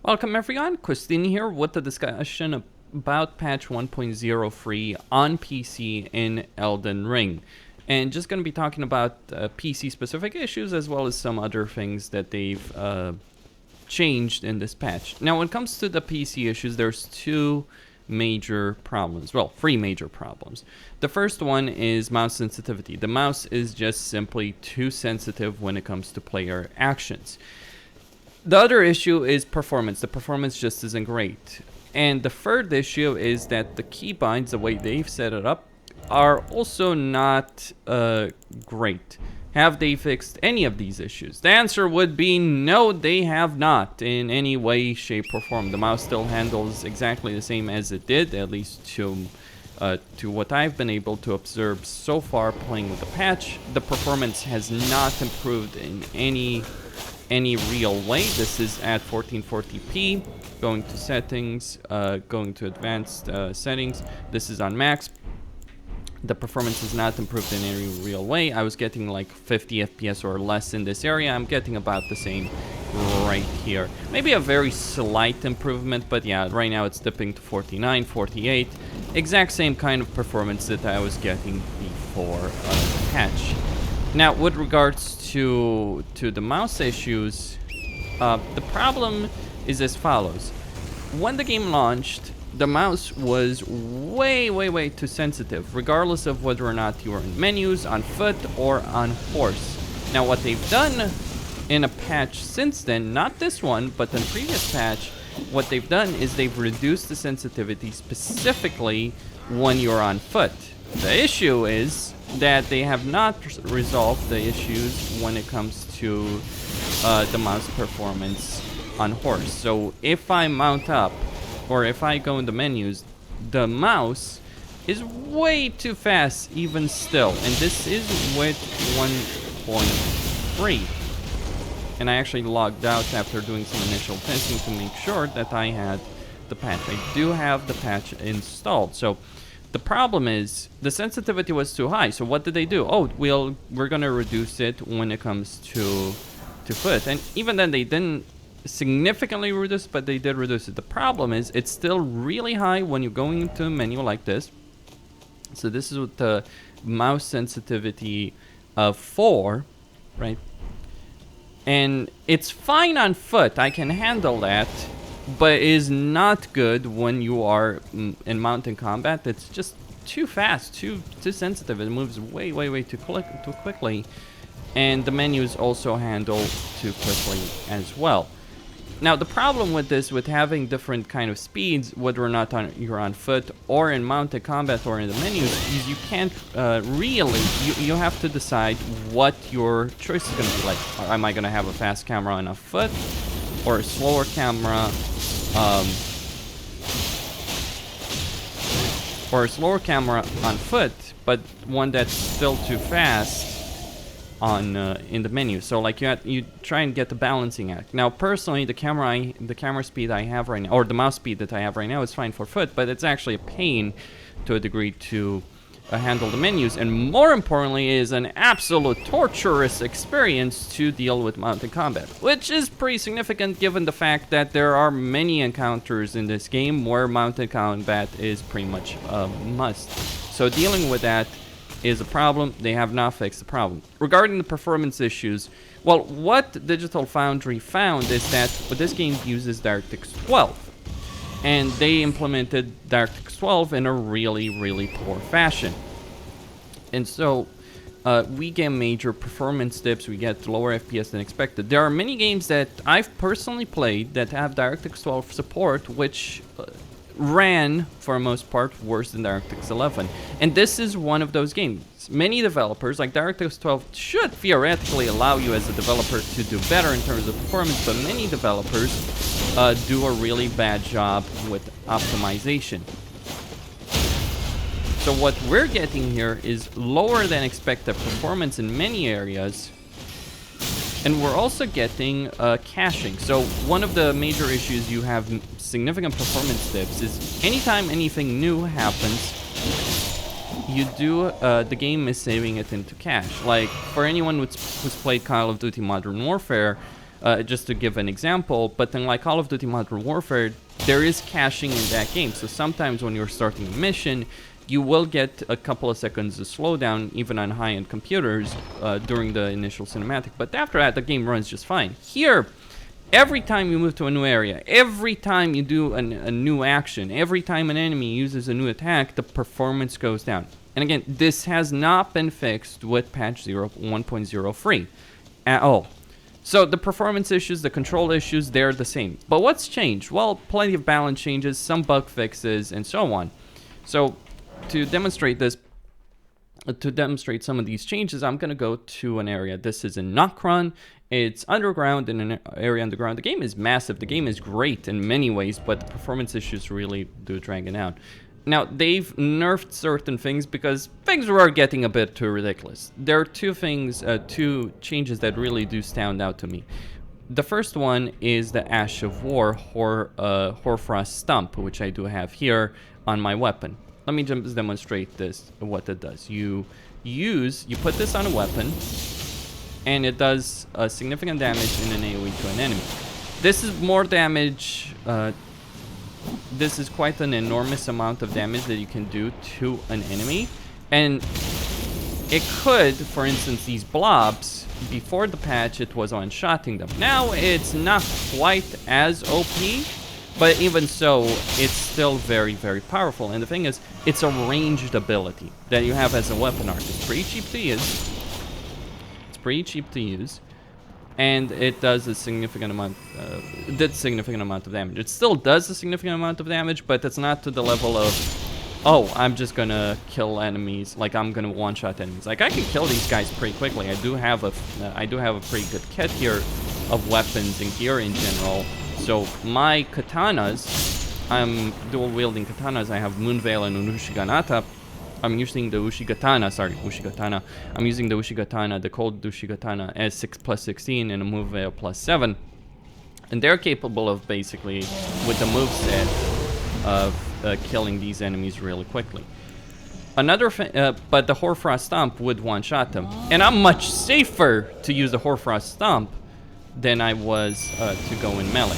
Welcome everyone, Christine here with the discussion about patch 1.0 free on PC in Elden Ring. And just going to be talking about PC specific issues as well as some other things that they've changed in this patch. Now when it comes to the PC issues, there's two major problems. Well, three major problems. The first one is mouse sensitivity. The mouse is just simply too sensitive when it comes to player actions. The other issue is performance. The performance just isn't great. And the third issue is that the keybinds, the way they've set it up, are also not great. Have they fixed any of these issues? The answer would be no, they have not in any way, shape, or form. The mouse still handles exactly the same as it did, at least to what I've been able to observe so far playing with the patch. The performance has not improved in any real way. This is at 1440p, going to settings, going to advanced settings. This is on max. The performance is not improved in any real way. I was getting like 50 FPS or less in this area. I'm getting about the same right here. Maybe a very slight improvement, but yeah, right now it's dipping to 49, 48. Exact same kind of performance that I was getting before the patch. Now, with regards to the mouse issues, the problem is as follows. When the game launched, the mouse was way too sensitive, regardless of whether or not you were in menus, on foot, or on horse. Now, what they've done in a patch since then, not this one, but the previous patch, what they've done is they've reduced the sensitivity specifically when you're on foot. The issue is that they have not resolved the issues when it comes to the mouse performance on horse. So if I mount up, or if I go in the menus, the mouse is way too fast even still. And this is with 1.3. And I actually logged out after doing some initial testing to make sure that I had the patch. I do have the patch installed. So the problem is the sensitivity was too high. So what did they do? Oh, we're gonna reduce it when it comes to foot. And even then they didn't significantly reduce, but they did reduce it. The problem is it's still really high when you're going into a menu like this. So this is with the mouse sensitivity of 4, right? And it's fine on foot, I can handle that, but it is not good when you are in mountain combat. It's just too fast, too sensitive. It moves way too quickly, and the menus also handle too quickly as well. Now, the problem with this, with having different kind of speeds, whether or not you're on foot or in mounted combat or in the menus, is you can't really, you have to decide what your choice is going to be like. Am I going to have a fast camera on a foot or a slower camera? Or a slower camera on foot, but one that's still too fast on in the menu. So like you try and get the balancing act. Now personally, the camera speed I have right now, or the mouse speed that I have right now, is fine for foot, but it's actually a pain to a degree to handle the menus, and more importantly is an absolute torturous experience to deal with mounted combat, which is pretty significant given the fact that there are many encounters in this game where mounted combat is pretty much a must. So dealing with that is a problem. They have not fixed the problem. Regarding the performance issues, well, what Digital Foundry found is that this game uses DirectX 12, and they implemented DirectX 12 in a really poor fashion. And so we get major performance dips, we get lower FPS than expected. There are many games that I've personally played that have DirectX 12 support, which ran, for the most part, worse than DirectX 11. And this is one of those games. Many developers, like DirectX 12, should theoretically allow you as a developer to do better in terms of performance, but many developers do a really bad job with optimization. So what we're getting here is lower than expected performance in many areas, and we're also getting caching. So one of the major issues you have significant performance dips is anytime anything new happens, the game is saving it into cache. Like for anyone who's played Call of Duty Modern Warfare, just to give an example. But then, like Call of Duty Modern Warfare, there is caching in that game. So sometimes when you're starting a mission, you will get a couple of seconds of slowdown, even on high-end computers, during the initial cinematic. But after that, the game runs just fine. Here, every time you move to a new area, every time you do a new action, every time an enemy uses a new attack, the performance goes down. And again, this has not been fixed with patch 1.0 free at all. So the performance issues, the control issues, they're the same. But what's changed? Well, plenty of balance changes, some bug fixes, and so on. So to demonstrate this, to demonstrate some of these changes, I'm going to go to an area. This is in Nokron. It's underground, in an area underground. The game is massive. The game is great in many ways, but the performance issues really do drag it out. Now, they've nerfed certain things because things were getting a bit too ridiculous. There are two changes that really do stand out to me. The first one is the Ash of War Hoarfrost Stump, which I do have here on my weapon. Let me just demonstrate what it does. You put this on a weapon, and it does significant damage in an AoE to an enemy. This is more damage. This is quite an enormous amount of damage that you can do to an enemy. And it could, for instance, these blobs, before the patch, it was one-shotting them. Now, it's not quite as OP, but even so, it's still very, very powerful. And the thing is, it's a ranged ability that you have as a weapon artist. Pretty cheap to use. It's pretty cheap to use. And it does a significant amount, of damage. It still does a significant amount of damage, but it's not to the level of, oh, I'm just gonna kill enemies, like I'm gonna one-shot enemies. Like I can kill these guys pretty quickly. I do have a pretty good kit here of weapons and gear in general. So my katanas, I'm dual-wielding katanas. I have Moonveil and Unushiganata. I'm using the Ushigatana. I'm using the Ushigatana, the cold Ushigatana as 6 plus 16 and a Moonveil plus 7. And they're capable of basically, with the moveset, of killing these enemies really quickly. But the Hoarfrost Stomp would one-shot them. And I'm much safer to use the Hoarfrost Stomp than I was to go in melee,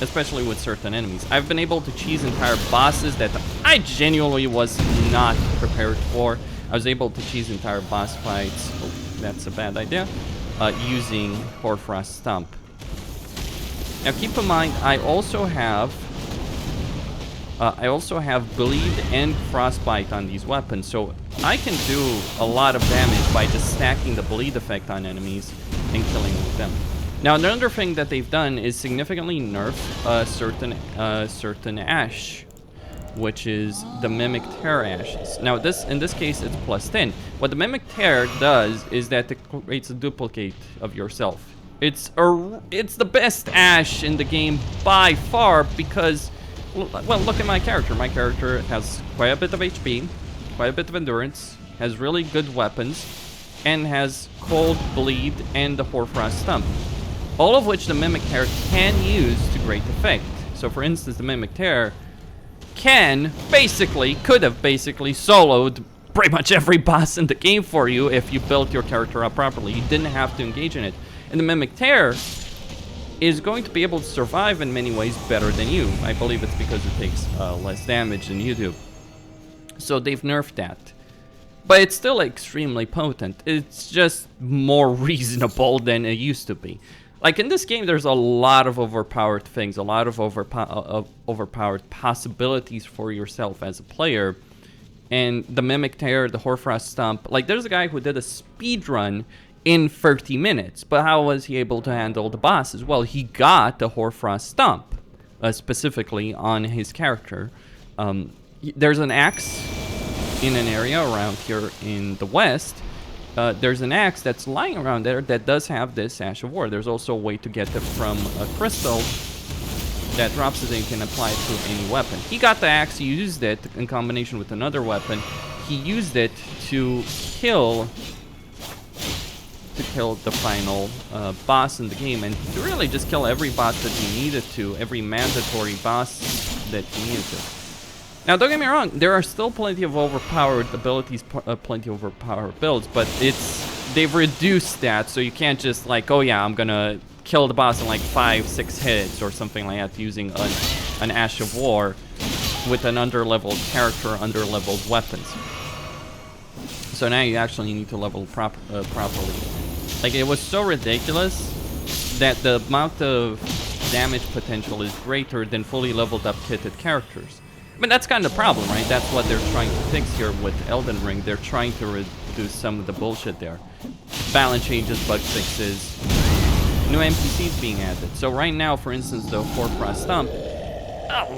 especially with certain enemies. I've been able to cheese entire bosses that I genuinely was not prepared for. I was able to cheese entire boss fights. Oh, that's a bad idea. Using Hoarfrost Stomp. Now keep in mind, I also have bleed and frostbite on these weapons, so I can do a lot of damage by just stacking the bleed effect on enemies and killing them. Now another thing that they've done is significantly nerf certain ash, which is the Mimic Tear ashes. Now in this case it's plus 10. What the Mimic Tear does is that it creates a duplicate of yourself. It's the best ash in the game by far because, well, look at my character. My character has quite a bit of HP, quite a bit of endurance, has really good weapons, and has cold, bleed, and the Hoarfrost Stump. All of which the Mimic Tear can use to great effect. So for instance, the Mimic Tear could have basically soloed pretty much every boss in the game for you if you built your character up properly. You didn't have to engage in it. And the Mimic Tear is going to be able to survive in many ways better than you. I believe it's because it takes less damage than you do. So they've nerfed that. But it's still extremely potent. It's just more reasonable than it used to be. Like in this game, there's a lot of overpowered things, a lot of overpowered possibilities for yourself as a player. And the Mimic Tear, the Hoarfrost Stomp, like there's a guy who did a speed run in 30 minutes. But how was he able to handle the bosses? Well, he got the Hoarfrost Stomp, specifically on his character. There's an axe in an area around here in the west. There's an axe that's lying around there that does have this Ash of War. There's also a way to get it from a crystal that drops it and you can apply it to any weapon. He got the axe, he used it in combination with another weapon. He used it to kill the final boss in the game, and to really just kill every boss that he needed to, every mandatory boss that he needed to. Now, don't get me wrong, there are still plenty of overpowered abilities, plenty of overpowered builds, but they've reduced that, so you can't just like, oh yeah, I'm gonna kill the boss in like 5-6 hits or something like that using an Ash of War with an under-leveled character, under-leveled weapons. So now you actually need to level properly. Like, it was so ridiculous that the amount of damage potential is greater than fully leveled up kitted characters. I mean, that's kind of the problem, right? That's what they're trying to fix here with Elden Ring. They're trying to reduce some of the bullshit there. Balance changes, bug fixes, new NPCs being added. So right now, for instance, the 4-press stomp,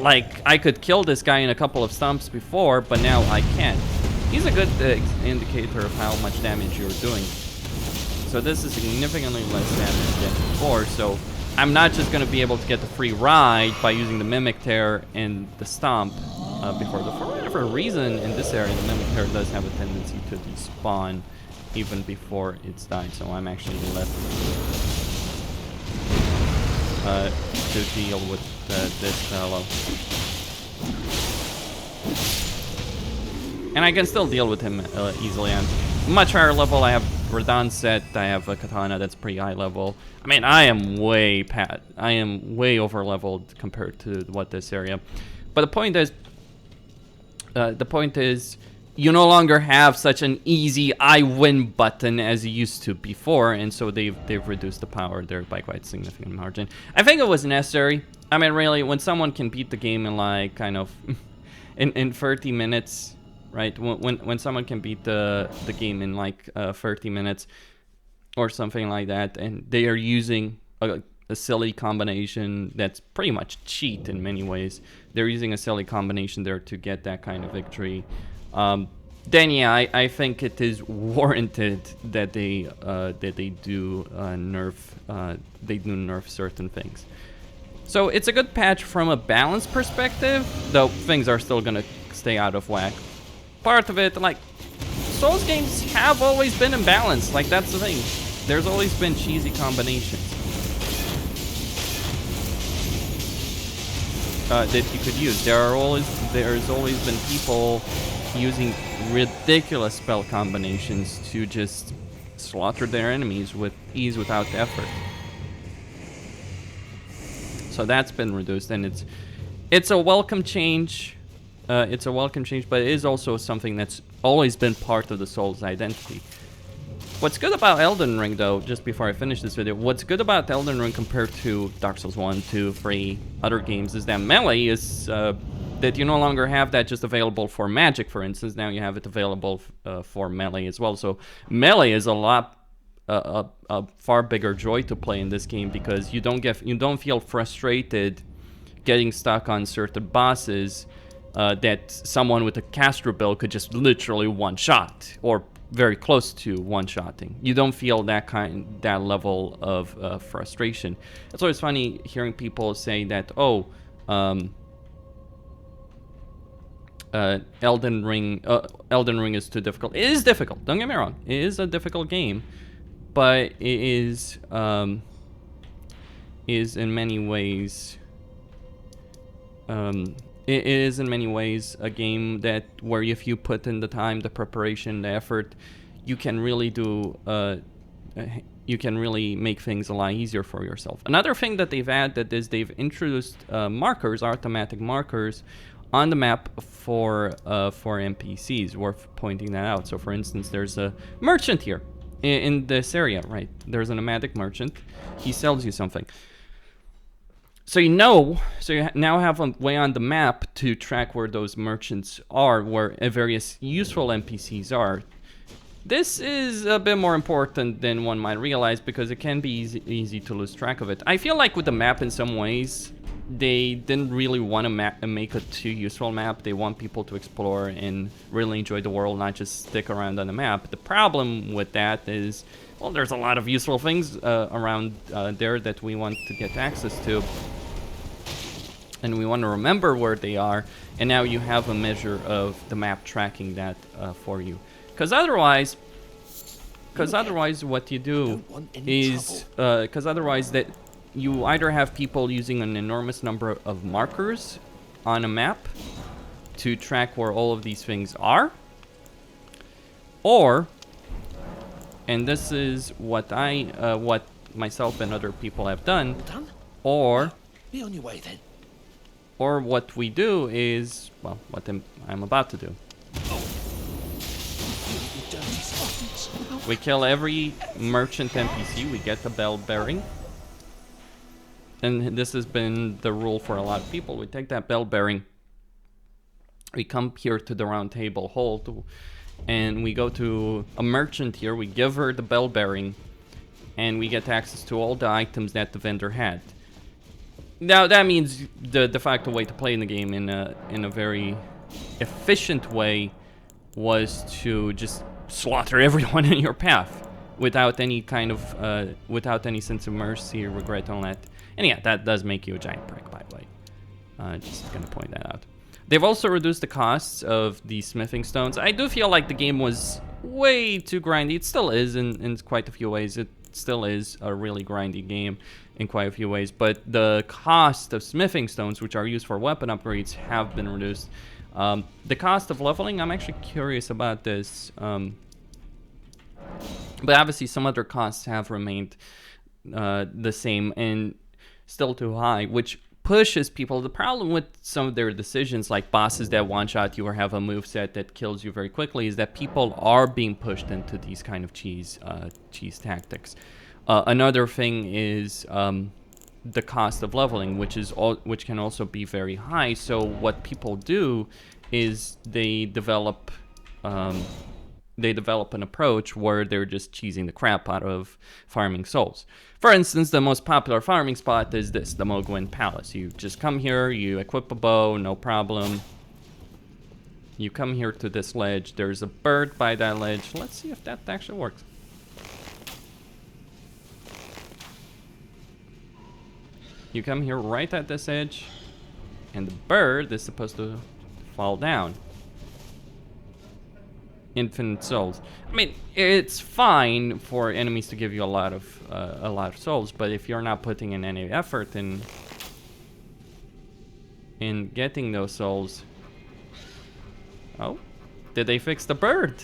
like, I could kill this guy in a couple of stomps before, but now I can't. He's a good indicator of how much damage you're doing. So this is significantly less damage than before, so I'm not just going to be able to get the free ride by using the Mimic Tear and the Stomp before. For whatever reason, in this area, the Mimic Tear does have a tendency to despawn even before it's died, so I'm actually left to deal with this fellow. And I can still deal with him easily. I'm much higher level. I have Radon set. I have a katana that's pretty high level. I mean, I am way over leveled compared to what this area. But the point is, you no longer have such an easy I win button as you used to before, and so they've reduced the power there by quite a significant margin. I think it was necessary. I mean, really, when someone can beat the game in like kind of in 30 minutes. Right, when someone can beat the game in like 30 minutes or something like that, and they are using a silly combination that's pretty much cheat in many ways. They're using a silly combination there to get that kind of victory. Then yeah, I think it is warranted that they do nerf certain things. So it's a good patch from a balance perspective, though things are still gonna stay out of whack. Part of it, like, Souls games have always been imbalanced. Like, that's the thing. There's always been cheesy combinations that you could use. There's always been people using ridiculous spell combinations to just slaughter their enemies with ease without effort. So that's been reduced, and it's a welcome change. But it is also something that's always been part of the Souls identity. What's good about Elden Ring, though, just before I finish this video, what's good about Elden Ring compared to Dark Souls 1, 2, 3, other games is that melee is, that you no longer have that just available for magic, for instance. Now you have it available for melee as well. So melee is a far bigger joy to play in this game because you don't feel frustrated getting stuck on certain bosses. That someone with a caster build could just literally one-shot, or very close to one-shotting. You don't feel that level of frustration. It's always funny hearing people say that, Elden Ring is too difficult. It is difficult. Don't get me wrong. It is a difficult game, but it is in many ways. It is in many ways a game where if you put in the time, the preparation, the effort, you can really make things a lot easier for yourself. Another thing that they've added is they've introduced markers, automatic markers, on the map for NPCs. Worth pointing that out. So, for instance, there's a merchant here in this area, right? There's an nomadic merchant. He sells you something. So you now have a way on the map to track where those merchants are, where various useful NPCs are. This is a bit more important than one might realize because it can be easy to lose track of it. I feel like with the map, in some ways, they didn't really want to make a too useful map. They want people to explore and really enjoy the world, not just stick around on the map. The problem with that is, well, there's a lot of useful things around there that we want to get access to. And we want to remember where they are, and now you have a measure of the map tracking that for you. Because otherwise, what you do is, that you either have people using an enormous number of markers on a map to track where all of these things are, or, and this is what myself and other people have done, Done? or Be on your way then. or what we do is, well, what I'm about to do. You dirty spots. We kill every merchant NPC, we get the bell bearing. And this has been the rule for a lot of people. We take that bell bearing, we come here to the round table hold, and we go to a merchant here, we give her the bell bearing, and we get access to all the items that the vendor had. Now that means the de facto way to play in the game in a very efficient way was to just slaughter everyone in your path without any kind of without any sense of mercy or regret on that. And yeah, that does make you a giant prick, by the way. Just gonna point that out. They've also reduced the costs of the smithing stones. I do feel like the game was way too grindy. It still is in quite a few ways. It still is a really grindy game in quite a few ways, but the cost of smithing stones, which are used for weapon upgrades, have been reduced. The cost of leveling, I'm actually curious about this, but obviously some other costs have remained the same and still too high, which pushes people. The problem with some of their decisions, like bosses that one-shot you or have a moveset that kills you very quickly, is that people are being pushed into these kind of cheese tactics. Another thing is the cost of leveling, which can also be very high. So what people do is they develop an approach where they're just cheesing the crap out of farming souls. For instance, the most popular farming spot is this, the Mogwin Palace. You just come here, you equip a bow, no problem. You come here to this ledge, there's a bird by that ledge. Let's see if that actually works. You come here right at this edge, and the bird is supposed to fall down. Infinite souls. I mean, it's fine for enemies to give you a lot of souls, but if you're not putting in any effort in getting those souls. Oh, did they fix the bird?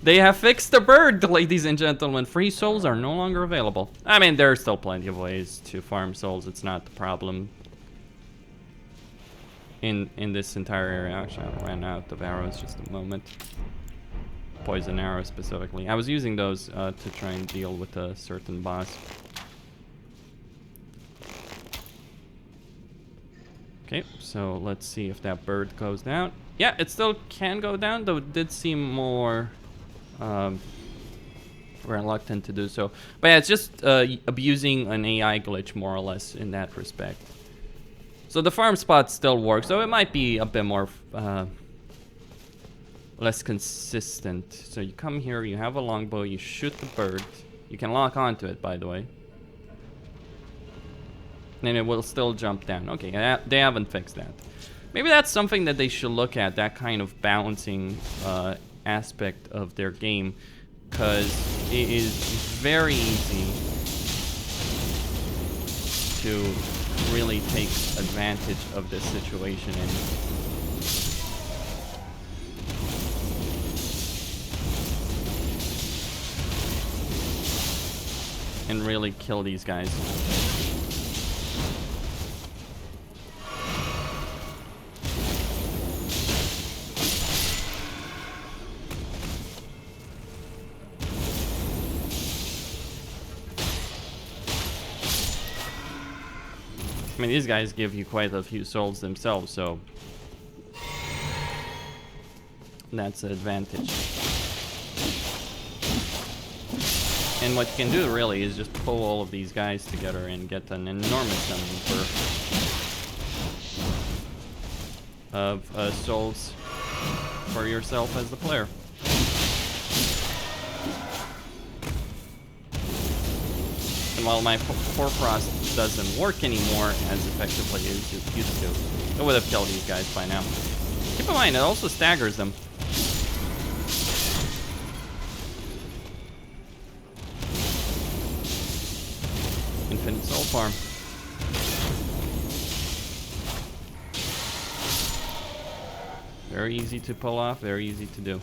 They have fixed the bird, ladies and gentlemen. Free souls are no longer available. I mean, there are still plenty of ways to farm souls. It's not the problem in this entire area. Actually, I ran out of arrows just a moment. Poison arrows specifically. I was using those to try and deal with a certain boss. Okay, so let's see if that bird goes down. Yeah, it still can go down, though it did seem more reluctant to do so. But yeah, it's just abusing an AI glitch more or less in that respect. So the farm spot still works, so it might be a bit more less consistent. So you come here, you have a longbow, you shoot the bird. You can lock onto it, by the way. And it will still jump down. Okay, they haven't fixed that. Maybe that's something that they should look at, that kind of balancing aspect of their game, because it is very easy to really take advantage of this situation and really kill these guys. I mean, these guys give you quite a few souls themselves, so that's an advantage. And what you can do really is just pull all of these guys together and get an enormous number of souls for yourself as the player. And while my Hoarfrost doesn't work anymore as effectively as it used to, it would have killed these guys by now. Keep in mind, it also staggers them. Infinite soul farm. Very easy to pull off, very easy to do.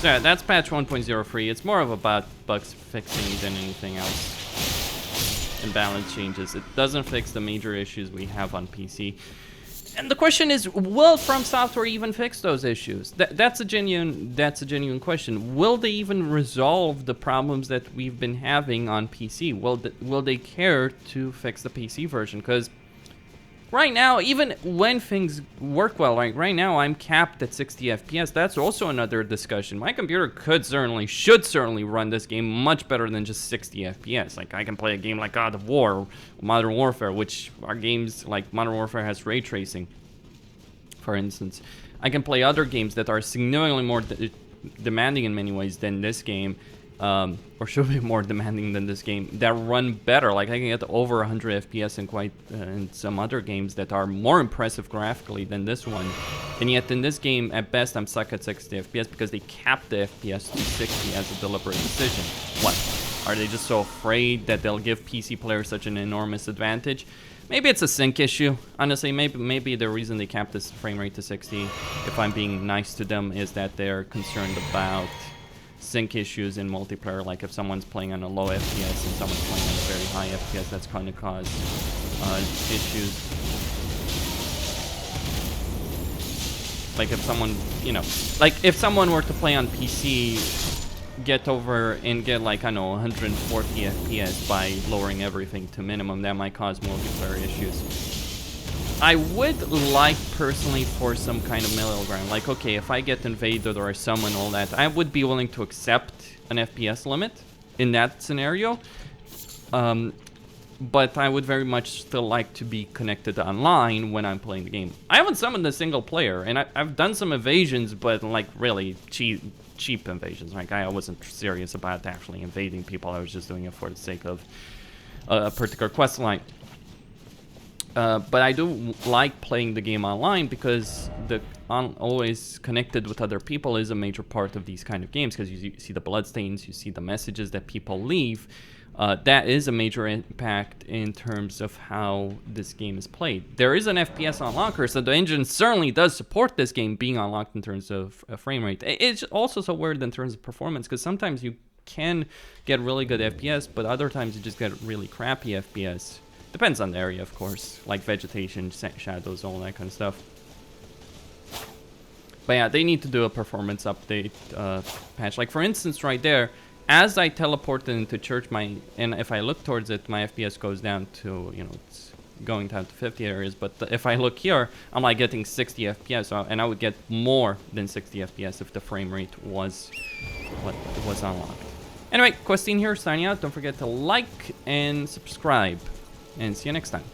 So yeah, that's patch 1.0 free. It's more of about bugs fixing than anything else. And balance changes. It doesn't fix the major issues we have on PC. And the question is, will From Software even fix those issues? That's a genuine question. Will they even resolve the problems that we've been having on PC? Will they care to fix the PC version? Because right now, even when things work well, like right now, I'm capped at 60 FPS. That's also another discussion. My computer should certainly run this game much better than just 60 FPS. Like, I can play a game like God of War, or Modern Warfare, which are games like Modern Warfare has ray tracing, for instance. I can play other games that are significantly more demanding in many ways than this game. Or should be more demanding than this game, that run better. Like, I can get over 100 FPS in some other games that are more impressive graphically than this one. And yet in this game, at best, I'm stuck at 60 FPS because they capped the FPS to 60 as a deliberate decision. What? Are they just so afraid that they'll give PC players such an enormous advantage? Maybe it's a sync issue. Honestly, maybe the reason they capped this frame rate to 60, if I'm being nice to them, is that they're concerned about sync issues in multiplayer. Like, if someone's playing on a low FPS and someone's playing on a very high FPS, that's going to cause issues. Like, if someone, like if someone were to play on PC, get over and get, like, I don't know, 140 FPS by lowering everything to minimum, that might cause multiplayer issues. I would like, personally, for some kind of middle ground. Like, okay, if I get invaded or someone, all that, I would be willing to accept an FPS limit in that scenario. But I would very much still like to be connected online when I'm playing the game. I haven't summoned a single player, and I've done some evasions, but, like, really cheap invasions. Like, I wasn't serious about actually invading people. I was just doing it for the sake of a particular quest line. But I do like playing the game online because always connected with other people is a major part of these kind of games, because you see the bloodstains, you see the messages that people leave. That is a major impact in terms of how this game is played. There is an FPS unlocker, so the engine certainly does support this game being unlocked in terms of frame rate. It's also so weird in terms of performance, because sometimes you can get really good FPS, but other times you just get really crappy FPS. Depends on the area, of course, like vegetation, shadows, all that kind of stuff. But yeah, they need to do a performance update patch. Like, for instance, right there, as I teleported into church, and if I look towards it, my FPS goes down to, it's going down to 50 areas. But if I look here, I'm like getting 60 FPS, and I would get more than 60 FPS if the frame rate was unlocked. Anyway, Questine here, signing out. Don't forget to like and subscribe. And see you next time.